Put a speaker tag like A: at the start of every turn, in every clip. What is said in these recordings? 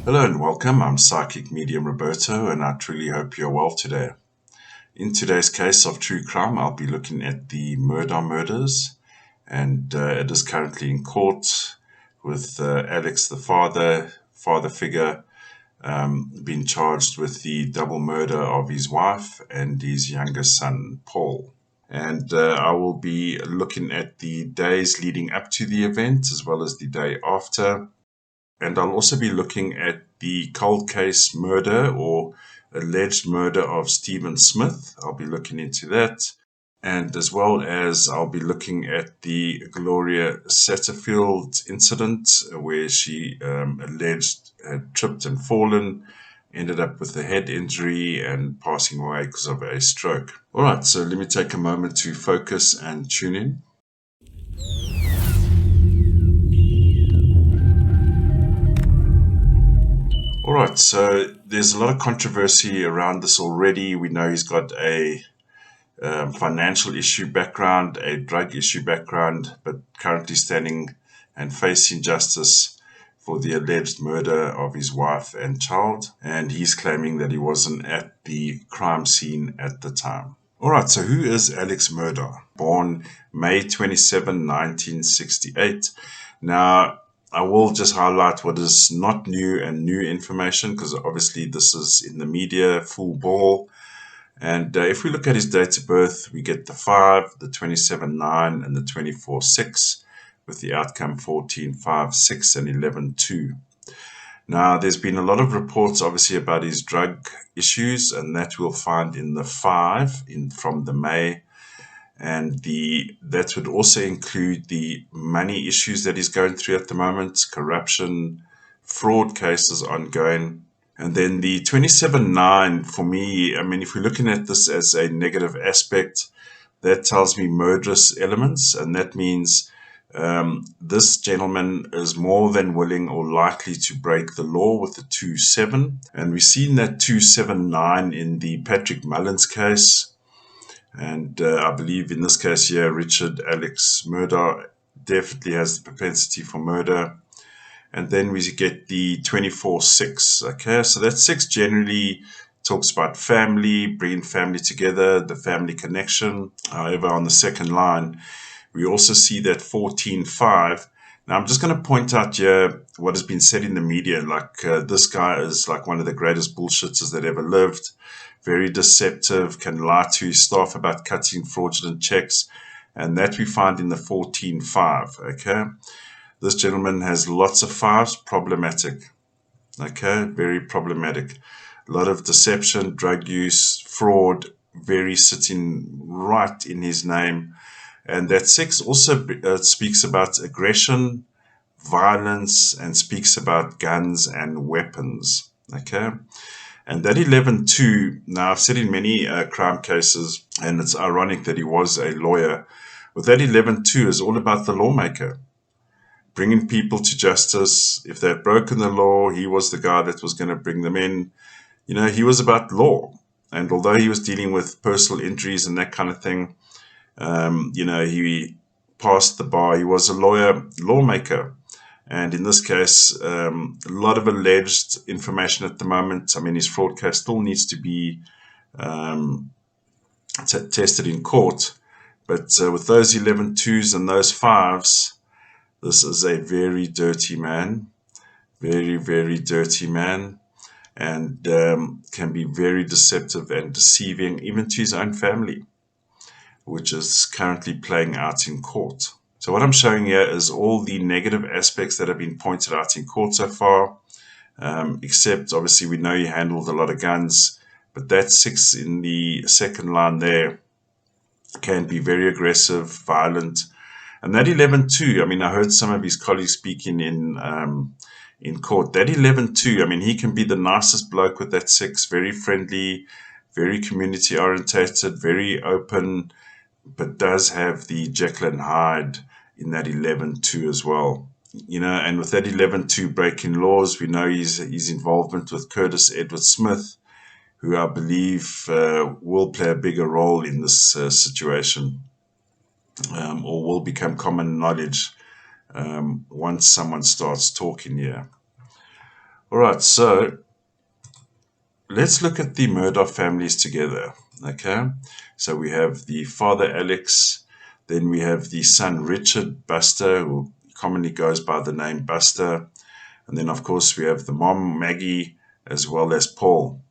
A: Hello and welcome. I'm Psychic Medium Roberto, and I truly hope you're well today. In today's case of true crime, I'll be looking at the Murdaugh murders, and it is currently in court with Alex, the father figure, being charged with the double murder of his wife and his youngest son, Paul. And I will be looking at the days leading up to the event as well as the day after. And I'll also be looking at the cold case murder or alleged murder of Stephen Smith. I'll be looking into that. And as well as I'll be looking at the Gloria Satterfield incident where she alleged had tripped and fallen, ended up with a head injury and passing away because of a stroke. All right, so let me take a moment to focus and tune in. All right, so there's a lot of controversy around this already. We know he's got a financial issue background, a drug issue background, but currently standing and facing justice for the alleged murder of his wife and child. And he's claiming that he wasn't at the crime scene at the time. All right, so who is Alex Murdaugh? Born May 27, 1968. Now, I will just highlight what is not new and new information because obviously this is in the media, full ball. And if we look at his date of birth, we get the 5, the 27-9, and the 24-6, with the outcome 14-5-6 and 11-2. Now, there's been a lot of reports, obviously, about his drug issues, and that we'll find in the 5 from the May. And that would also include the money issues that he's going through at the moment, corruption, fraud cases ongoing. And then the 27-9, for me, I mean, if we're looking at this as a negative aspect, that tells me murderous elements. And that means this gentleman is more than willing or likely to break the law with the 2-7. And we've seen that 2-7-9 in the Patrick Mullins case. And I believe in this case here, Richard Alex Murdaugh definitely has the propensity for murder. And then we get the 24-6. Okay, so that 6 generally talks about family, bringing family together, the family connection. However, on the second line, we also see that 14-5. Now, I'm just going to point out here what has been said in the media. Like, this guy is like one of the greatest bullshitters that ever lived. Very deceptive, can lie to his staff about cutting fraudulent checks. And that we find in the 14-5, okay? This gentleman has lots of 5s, problematic, okay? Very problematic. A lot of deception, drug use, fraud, very sitting right in his name. And that 6 also speaks about aggression, violence, and speaks about guns and weapons, okay? And that 11-2, now I've said in many crime cases, and it's ironic that he was a lawyer, but that 11-2 is all about the lawmaker, bringing people to justice. If they'd broken the law, he was the guy that was going to bring them in. You know, he was about law. And although he was dealing with personal injuries and that kind of thing, he passed the bar. He was a lawmaker. And in this case, a lot of alleged information at the moment. I mean, his fraud case still needs to be tested in court. But with those 11-2s and those 5s, this is a very dirty man. Very, very dirty man. And can be very deceptive and deceiving, even to his own family, which is currently playing out in court. So what I'm showing here is all the negative aspects that have been pointed out in court so far, except obviously we know he handled a lot of guns, but that 6 in the second line there can be very aggressive, violent. And that 11-2, I mean, I heard some of his colleagues speaking in court. That 11-2, I mean, he can be the nicest bloke with that 6, very friendly, very community orientated, very open, but does have the Jekyll and Hyde in that 11-2 as well. You know, and with that 11-2 breaking laws, we know his involvement with Curtis Edward Smith, who I believe will play a bigger role in this situation, or will become common knowledge once someone starts talking here. All right, so let's look at the Murdaugh families together. Okay, so we have the father Alex, then we have the son Richard Buster, who commonly goes by the name Buster, and then of course we have the mom Maggie as well as Paul.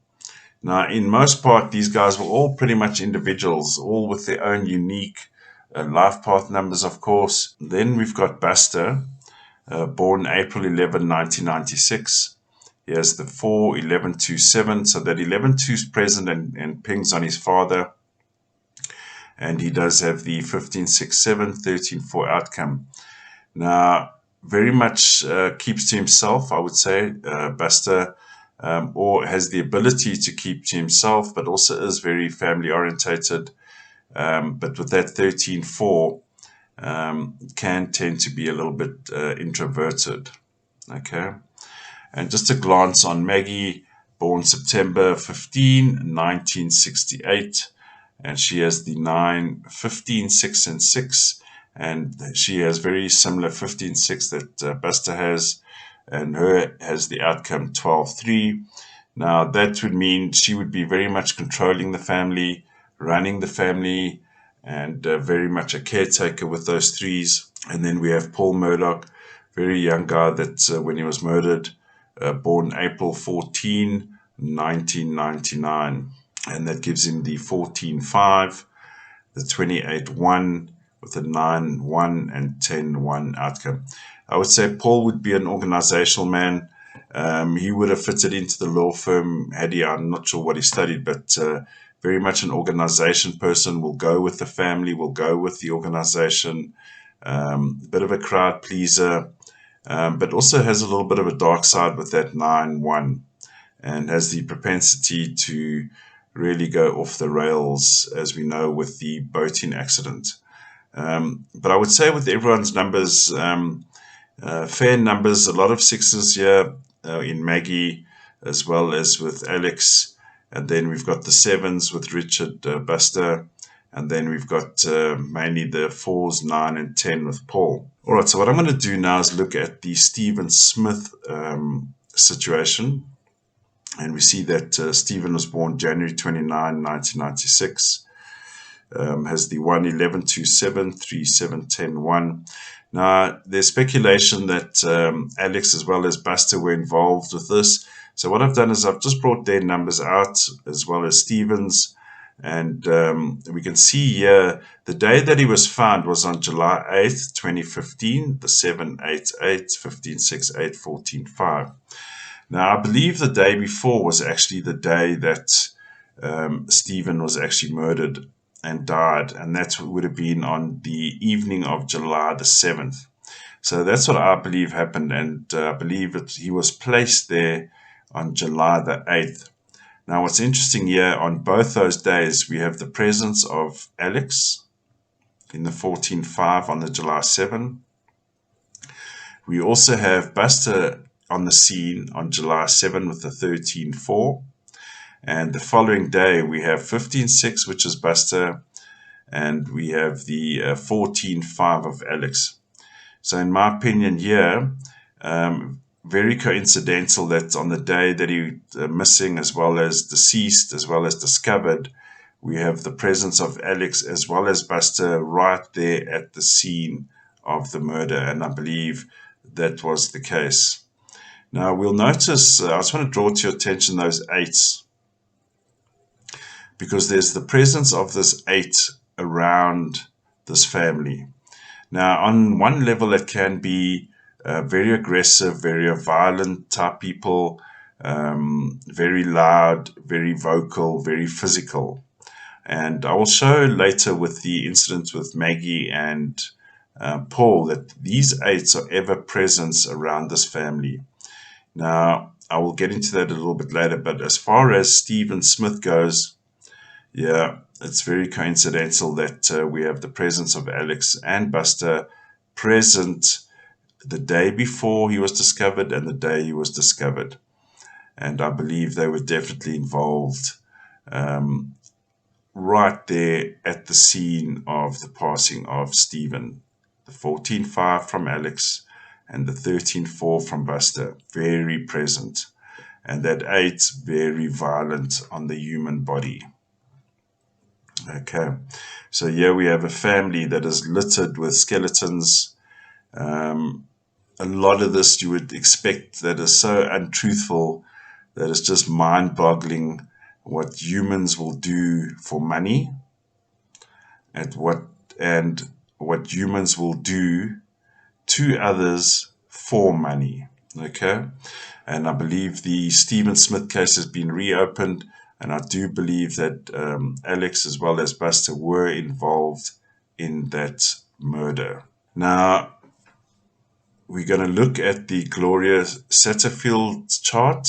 A: Now, in most part, these guys were all pretty much individuals, all with their own unique life path numbers, of course. Then we've got Buster, born April 11, 1996. He has the 4-11-2-7, so that 11-2 is present and pings on his father. And he does have the 15-6-7, 13-4 outcome. Now, very much keeps to himself, I would say, Buster, or has the ability to keep to himself, but also is very family orientated. But with that 13-4, can tend to be a little bit introverted. Okay. And just a glance on Maggie, born September 15, 1968. And she has the 9-15-6-6. And she has very similar 15-6 that Buster has. And her has the outcome 12-3. Now, that would mean she would be very much controlling the family, running the family, and very much a caretaker with those threes. And then we have Paul Murdaugh, very young guy that when he was murdered, born April 14, 1999. And that gives him the 14-5, the 28-1, with a 9-1 and 10-1 outcome. I would say Paul would be an organizational man. He would have fitted into the law firm had he, I'm not sure what he studied, but very much an organization person, will go with the family, will go with the organization, a bit of a crowd pleaser, but also has a little bit of a dark side with that 9-1 and has the propensity to really go off the rails, as we know with the boating accident. But I would say with everyone's numbers, fair numbers, a lot of sixes here in Maggie, as well as with Alex. And then we've got the sevens with Richard Buster. And then we've got mainly the 4s, 9, and 10 with Paul. All right, so what I'm going to do now is look at the Stephen Smith situation. And we see that Stephen was born January 29, 1996. Has the 1-11-2-7-3-7-10-1. Now, there's speculation that Alex as well as Buster were involved with this. So what I've done is I've just brought their numbers out as well as Stephen's. And we can see here the day that he was found was on July 8th, 2015, the 7-8-8, 15-6-8, 14-5. Now, I believe the day before was actually the day that Stephen was actually murdered and died, and that would have been on the evening of July the 7th. So that's what I believe happened, and I believe that he was placed there on July the 8th. Now, what's interesting here, on both those days, we have the presence of Alex in the 14-5 on the July 7. We also have Buster on the scene on July 7 with the 13-4. And the following day, we have 15-6, which is Buster, and we have the 14-5 of Alex. So in my opinion here, very coincidental that on the day that he missing as well as deceased as well as discovered, we have the presence of Alex as well as Buster right there at the scene of the murder, and I believe that was the case. Now we'll notice, I just want to draw to your attention those 8s, because there's the presence of this 8 around this family. Now, on one level, it can be very aggressive, very violent type people, very loud, very vocal, very physical. And I will show later with the incident with Maggie and Paul that these 8s are ever present around this family. Now, I will get into that a little bit later, but as far as Stephen Smith goes, yeah, it's very coincidental that we have the presence of Alex and Buster present the day before he was discovered and the day he was discovered. And I believe they were definitely involved right there at the scene of the passing of Stephen. The 14-5 from Alex and the 13-4 from Buster, very present. and that 8, very violent on the human body. Okay, so here we have a family that is littered with skeletons. A lot of this you would expect that is so untruthful that it's just mind-boggling what humans will do for money and what humans will do to others for money. Okay, and I believe the Stephen Smith case has been reopened, and I do believe that Alex as well as Buster were involved in that murder. Now, we're going to look at the Gloria Satterfield chart,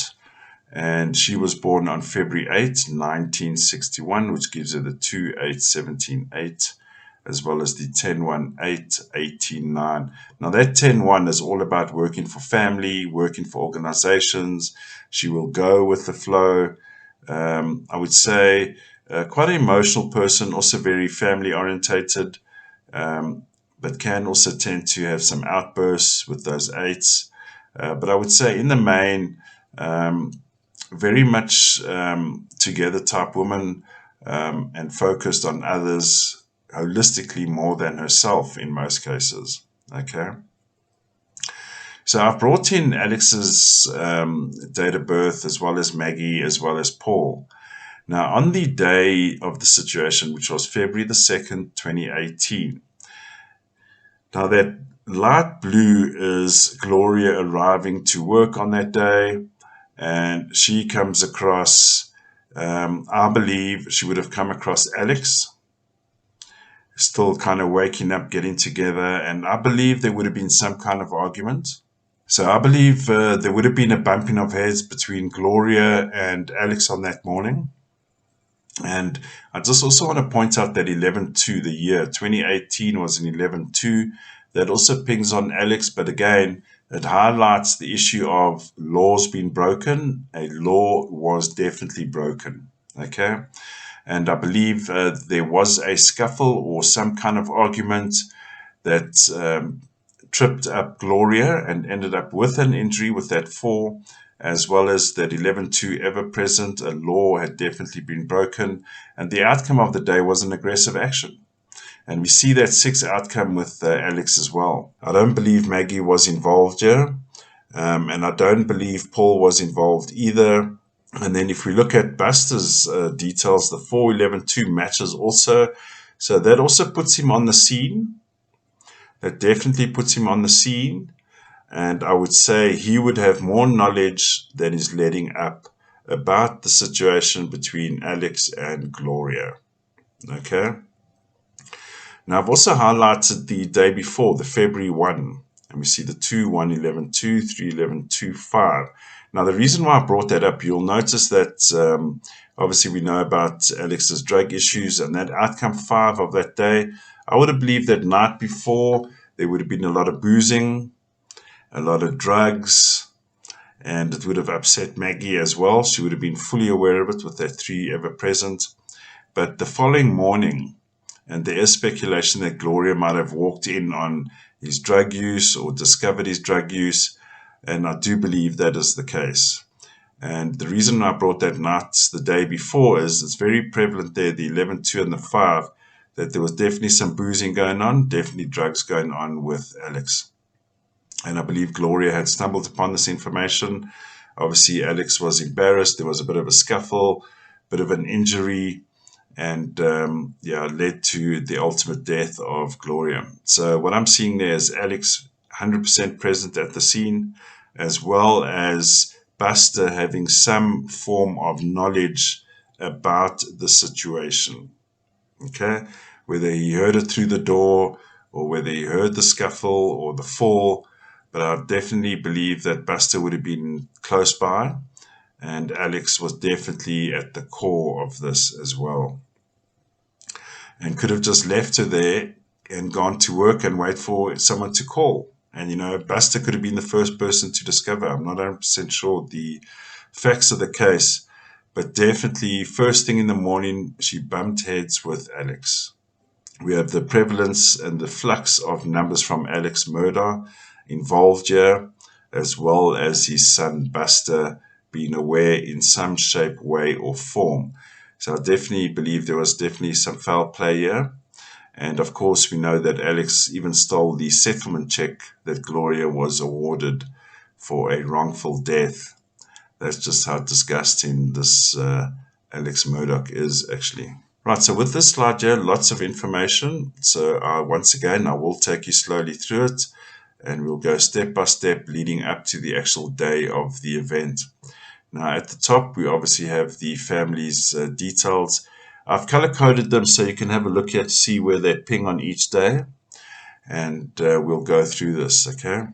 A: and she was born on February 8, 1961, which gives her the 2-8-17-8, as well as the 10-1-8-18-9. Now, that 10-1 is all about working for family, working for organizations. She will go with the flow. I would say quite an emotional person, also very family orientated, but can also tend to have some outbursts with those 8s. But I would say in the main, very much together type woman, and focused on others holistically more than herself in most cases. Okay. So I've brought in Alex's date of birth, as well as Maggie, as well as Paul. Now, on the day of the situation, which was February the 2nd, 2018, now that light blue is Gloria arriving to work on that day, and she comes across, I believe she would have come across Alex, still kind of waking up, getting together, and I believe there would have been some kind of argument. So I believe there would have been a bumping of heads between Gloria and Alex on that morning. And I just also want to point out that 11-2, the year 2018 was an 11-2. That also pings on Alex, but again, it highlights the issue of laws being broken. A law was definitely broken, okay? And I believe there was a scuffle or some kind of argument that tripped up Gloria and ended up with an injury with that 4, as well as that 11-2 ever present. A law had definitely been broken, and the outcome of the day was an aggressive action. And we see that 6 outcome with Alex as well. I don't believe Maggie was involved here, and I don't believe Paul was involved either. And then if we look at Buster's details, the 4-11-2 matches also. So that also puts him on the scene. That definitely puts him on the scene. And I would say he would have more knowledge than is letting up about the situation between Alex and Gloria. Okay. Now, I've also highlighted the day before, the February 1, and we see the 2-1-11-2, 3-11-2, 5. Now, the reason why I brought that up, you'll notice that obviously we know about Alex's drug issues, and that outcome 5 of that day, I would have believed that night before there would have been a lot of boozing, a lot of drugs, and it would have upset Maggie as well. She would have been fully aware of it with that 3 ever present. But the following morning, and there is speculation that Gloria might have walked in on his drug use or discovered his drug use, and I do believe that is the case. And the reason I brought that night the day before is it's very prevalent there, the 11-2 and the 5, that there was definitely some boozing going on, definitely drugs going on with Alex. And I believe Gloria had stumbled upon this information. Obviously, Alex was embarrassed. There was a bit of a scuffle, bit of an injury, and led to the ultimate death of Gloria. So what I'm seeing there is Alex 100% present at the scene, as well as Buster having some form of knowledge about the situation. Okay, whether he heard it through the door or whether he heard the scuffle or the fall, but I definitely believe that Buster would have been close by, and Alex was definitely at the core of this as well, and could have just left her there and gone to work and wait for someone to call. And, Buster could have been the first person to discover. I'm not 100% sure the facts of the case, but definitely first thing in the morning, she bumped heads with Alex. We have the prevalence and the flux of numbers from Alex Murdaugh involved here, as well as his son Buster been aware in some shape, way, or form. So I definitely believe there was definitely some foul play here. And of course, we know that Alex even stole the settlement check that Gloria was awarded for a wrongful death. That's just how disgusting this Alex Murdaugh is, actually. Right, so with this slide here, lots of information. So once again, I will take you slowly through it, and we'll go step by step leading up to the actual day of the event. Now, at the top, we obviously have the family's details. I've color-coded them so you can have a look here to see where they ping on each day, and we'll go through this, okay?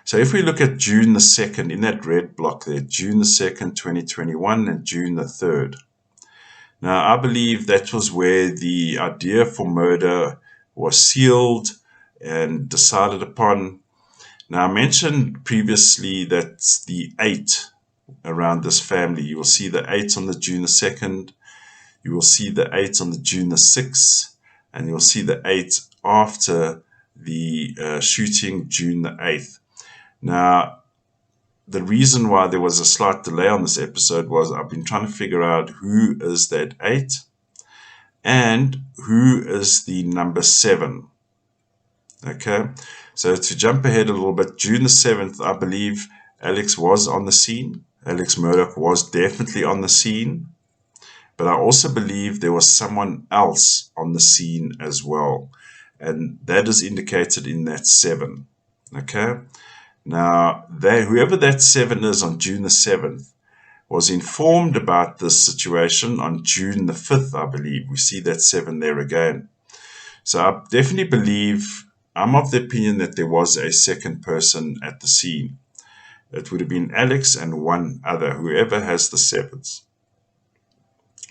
A: So if we look at June the 2nd, in that red block there, June the 2nd, 2021, and June the 3rd. Now, I believe that was where the idea for murder was sealed and decided upon. Now, I mentioned previously that the 8 around this family, you will see the 8 on the June the 2nd, you will see the 8 on the June the 6th, and you'll see the 8 after the shooting June the 8th. Now, the reason why there was a slight delay on this episode was I've been trying to figure out who is that 8 and who is the number 7. Okay, so to jump ahead a little bit, June the 7th, I believe Alex was on the scene. Alex Murdaugh was definitely on the scene. But I also believe there was someone else on the scene as well. And that is indicated in that 7. Okay. Now, whoever that 7 is on June the 7th was informed about this situation on June the 5th, I believe. We see that 7 there again. So I definitely believe, I'm of the opinion that there was a second person at the scene. It would have been Alex and one other, whoever has the 7s.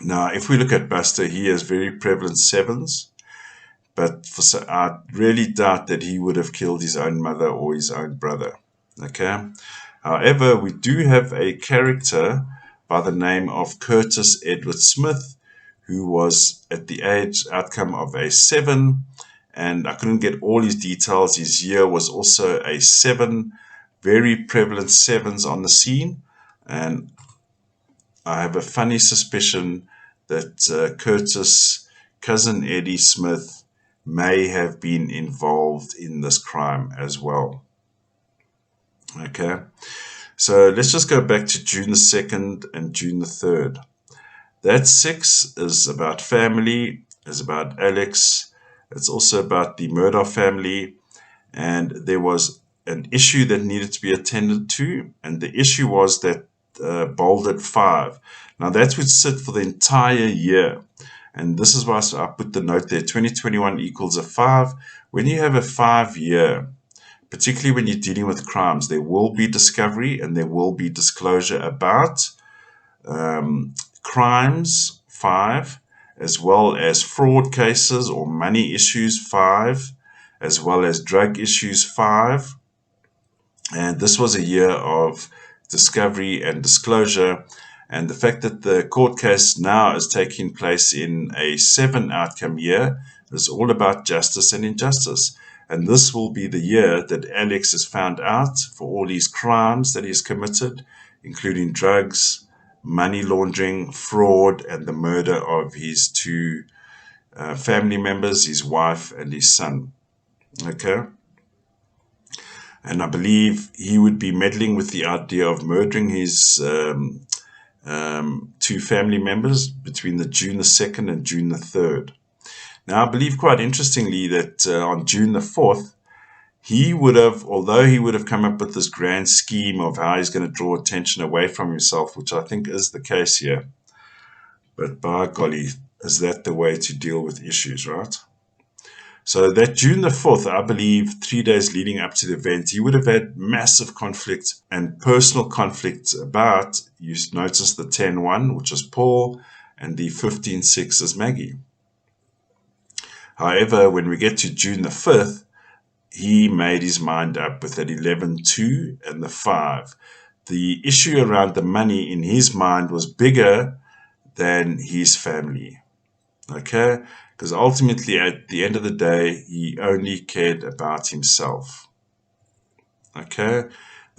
A: Now, if we look at Buster, he has very prevalent 7s. But I really doubt that he would have killed his own mother or his own brother. Okay. However, we do have a character by the name of Curtis Edward Smith, who was at the age outcome of a 7, and I couldn't get all his details. His year was also a 7, very prevalent 7s on the scene, and I have a funny suspicion that Curtis' cousin Eddie Smith may have been involved in this crime as well. Okay, so let's just go back to June the 2nd and June the 3rd. That 6 is about family, is about Alex. It's also about the Murdaugh family, and there was an issue that needed to be attended to, and the issue was that bolded 5. Now that would sit for the entire year. And this is why I put the note there, 2021 equals a 5. When you have a 5 year, particularly when you're dealing with crimes, there will be discovery and there will be disclosure about crimes, 5, as well as fraud cases or money issues, 5, as well as drug issues, 5. And this was a year of discovery and disclosure. And the fact that the court case now is taking place in a 7 outcome year is all about justice and injustice. And this will be the year that Alex is found out for all these crimes that he's committed, including drugs, money laundering, fraud, and the murder of his 2 family members, his wife and his son. Okay? And I believe he would be meddling with the idea of murdering his 2 family members between the June the 2nd and June the 3rd. Now, I believe quite interestingly that on June the 4th, he would have, although he would have come up with this grand scheme of how he's going to draw attention away from himself, which I think is the case here. But by golly, is that the way to deal with issues, right? So that June the 4th, I believe 3 days leading up to the event, he would have had massive conflict and personal conflict about, you notice the 10-1, which is Paul, and the 15-6 is Maggie. However, when we get to June the 5th, he made his mind up with that 11-2 and the 5. The issue around the money in his mind was bigger than his family. Okay? Because ultimately, at the end of the day, he only cared about himself. Okay?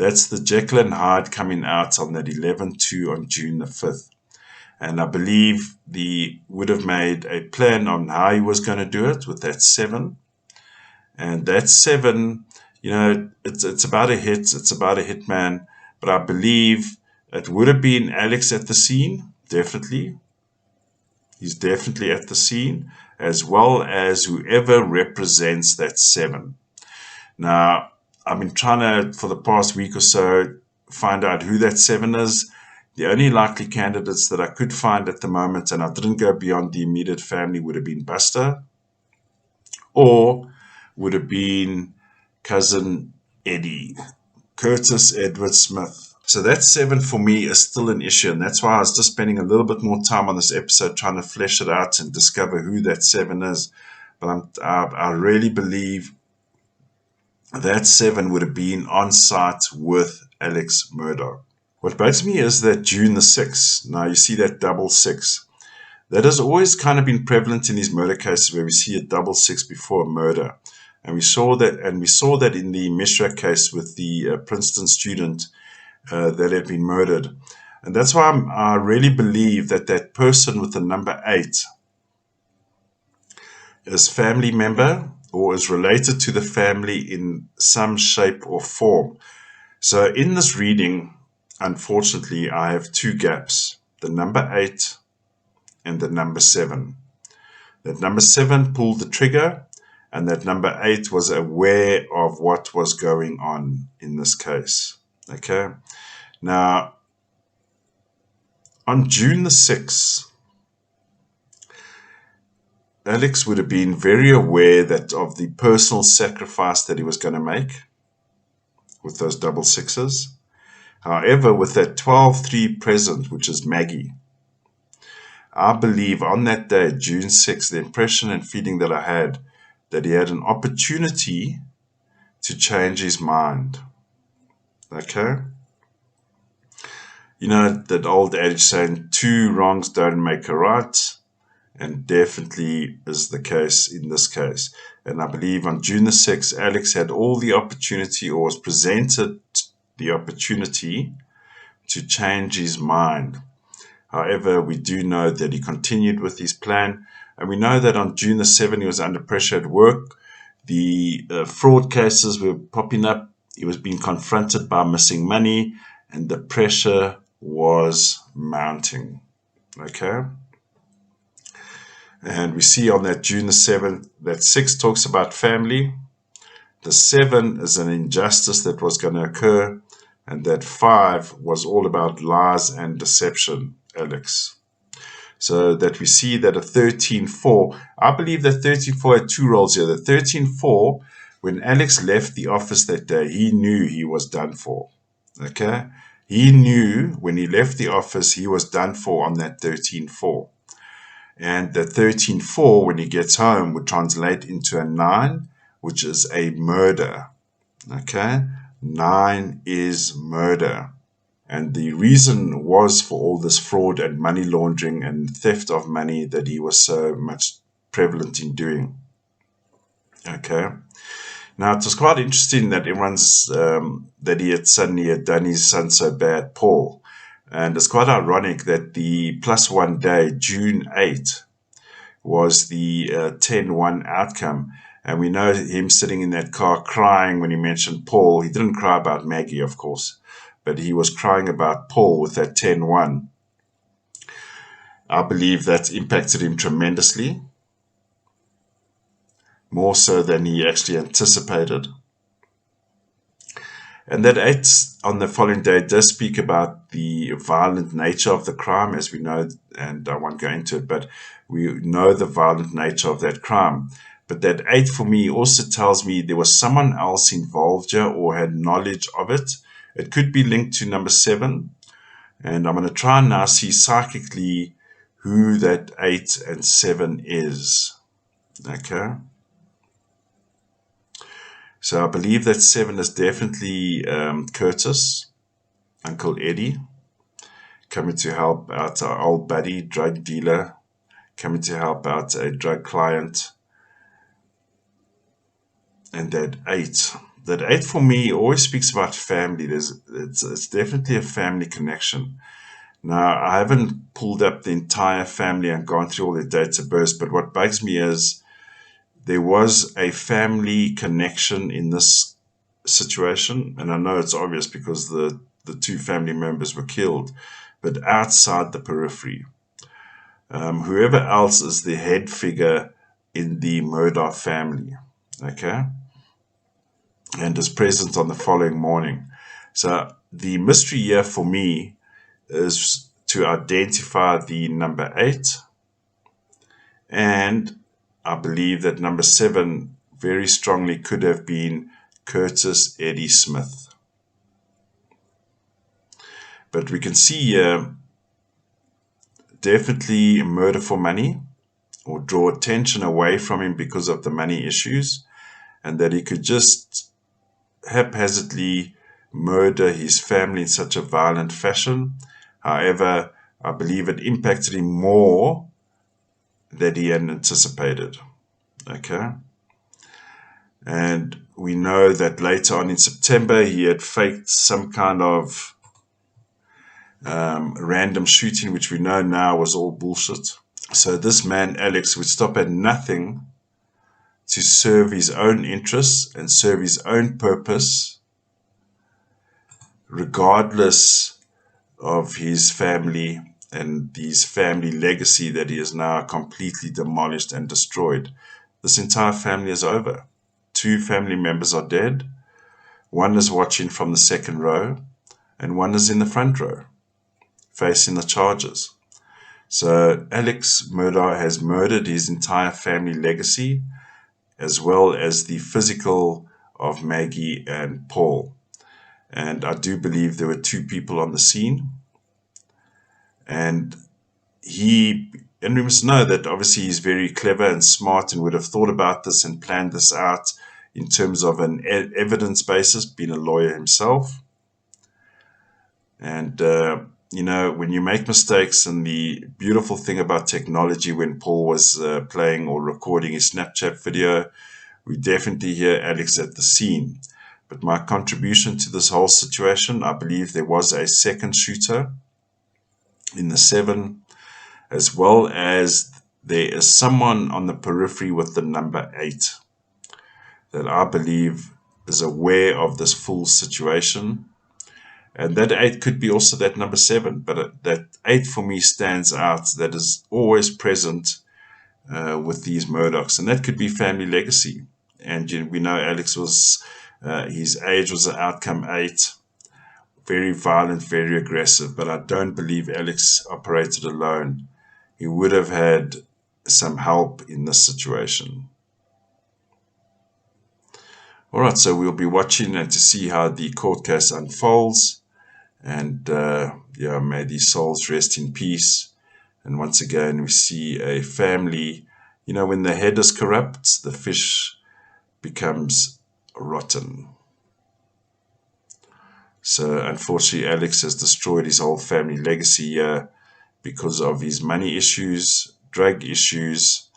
A: That's the Jekyll and Hyde coming out on that 11-2 on June the 5th. And I believe he would have made a plan on how he was going to do it with that 7. And that 7, it's about a hit. It's about a hitman. But I believe it would have been Alex at the scene, definitely. He's definitely at the scene, as well as whoever represents that 7. Now, I've been trying to, for the past week or so, find out who that 7 is. The only likely candidates that I could find at the moment, and I didn't go beyond the immediate family, would have been Buster, or would have been cousin Eddie, Curtis Edward Smith. So that 7 for me is still an issue, and that's why I was just spending a little bit more time on this episode trying to flesh it out and discover who that 7 is. But I really believe that 7 would have been on site with Alex Murdaugh. What bugs me is that June the 6th. Now you see that double 6. That has always kind of been prevalent in these murder cases where we see a double 6 before a murder. And we saw that in the Mishra case with the Princeton student that had been murdered. And that's why I really believe that person with the number 8 is family member or is related to the family in some shape or form. So in this reading, unfortunately, I have 2 gaps, the number 8 and the number 7. That number 7 pulled the trigger, and that number 8 was aware of what was going on in this case. Okay. Now, on June the 6th, Alex would have been very aware of the personal sacrifice that he was going to make with those double 6s. However, with that 12-3 present, which is Maggie, I believe on that day, June 6th, the impression and feeling that I had, that he had an opportunity to change his mind. Okay? You know, that old adage saying, 2 wrongs don't make a right, and definitely is the case in this case. And I believe on June the 6th, Alex had all the opportunity, or was presented the opportunity, to change his mind. However, we do know that he continued with his plan, and we know that on June the 7th, he was under pressure at work. The fraud cases were popping up. He was being confronted by missing money, and the pressure was mounting. Okay? And we see on that June the 7th, that 6 talks about family. The 7 is an injustice that was going to occur. And that 5 was all about lies and deception, Alex. So that we see that a 13-4, I believe that 13-4 had 2 roles here. The 13-4, when Alex left the office that day, he knew he was done for. Okay? He knew when he left the office, he was done for on that 13-4. And the 13-4, when he gets home, would translate into a 9, which is a murder. Okay? 9 is murder. And the reason was for all this fraud and money laundering and theft of money that he was so much prevalent in doing. Okay. Now, it was quite interesting that that he had suddenly done his son so bad, Paul. And it's quite ironic that the +1 day, June 8, was the 10-1 outcome. And we know him sitting in that car crying when he mentioned Paul. He didn't cry about Maggie, of course, but he was crying about Paul with that 10-1. I believe that impacted him tremendously, more so than he actually anticipated. And that 8 on the following day does speak about the violent nature of the crime, as we know, and I won't go into it, but we know the violent nature of that crime. But that 8 for me also tells me there was someone else involved here or had knowledge of it. It could be linked to number 7. And I'm going to try and now see psychically who that 8 and 7 is. Okay. So I believe that 7 is definitely Curtis, Uncle Eddie, coming to help out our old buddy, drug dealer, coming to help out a drug client. And that 8 that 8 for me always speaks about family. It's definitely a family connection. Now, I haven't pulled up the entire family and gone through all their dates of birth, but what bugs me is there was a family connection in this situation. And I know it's obvious because the two family members were killed, but outside the periphery. Whoever else is the head figure in the Murdaugh family, okay, and is present on the following morning. So the mystery here for me is to identify the number 8, and I believe that number 7 very strongly could have been Curtis Eddie Smith. But we can see here definitely murder for money, or draw attention away from him because of the money issues, and that he could just haphazardly murder his family in such a violent fashion. However, I believe it impacted him more than he had anticipated. Okay? And we know that later on in September, he had faked some kind of random shooting, which we know now was all bullshit. So this man, Alex, would stop at nothing to serve his own interests and serve his own purpose, regardless of his family and his family legacy that he has now completely demolished and destroyed. This entire family is over. 2 family members are dead. 1 is watching from the second row, and 1 is in the front row, facing the charges. So Alex Murdaugh has murdered his entire family legacy, as well as the physical of Maggie and Paul. And I do believe there were 2 people on the scene. And we must know that obviously he's very clever and smart and would have thought about this and planned this out in terms of an evidence basis, being a lawyer himself. And, when you make mistakes, and the beautiful thing about technology, when Paul was playing or recording his Snapchat video, we definitely hear Alex at the scene. But my contribution to this whole situation, I believe there was a second shooter in the 7, as well as there is someone on the periphery with the number 8 that I believe is aware of this full situation. And that 8 could be also that number 7, but that 8 for me stands out, that is always present with these Murdaughs, and that could be family legacy. And we know Alex was, his age was an outcome 8, very violent, very aggressive, but I don't believe Alex operated alone. He would have had some help in this situation. All right, so we'll be watching and to see how the court case unfolds. And may these souls rest in peace. And once again, we see a family. When the head is corrupt, the fish becomes rotten. So unfortunately, Alex has destroyed his whole family legacy because of his money issues, drug issues,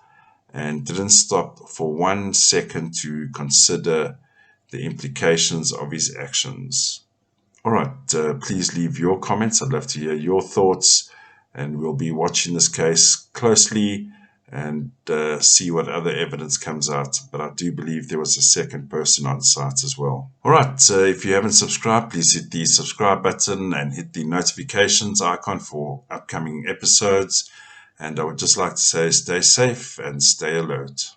A: and didn't stop for 1 second to consider the implications of his actions. All right, please leave your comments. I'd love to hear your thoughts, and we'll be watching this case closely and see what other evidence comes out. But I do believe there was a second person on site as well. All right, if you haven't subscribed, please hit the subscribe button and hit the notifications icon for upcoming episodes. And I would just like to say stay safe and stay alert.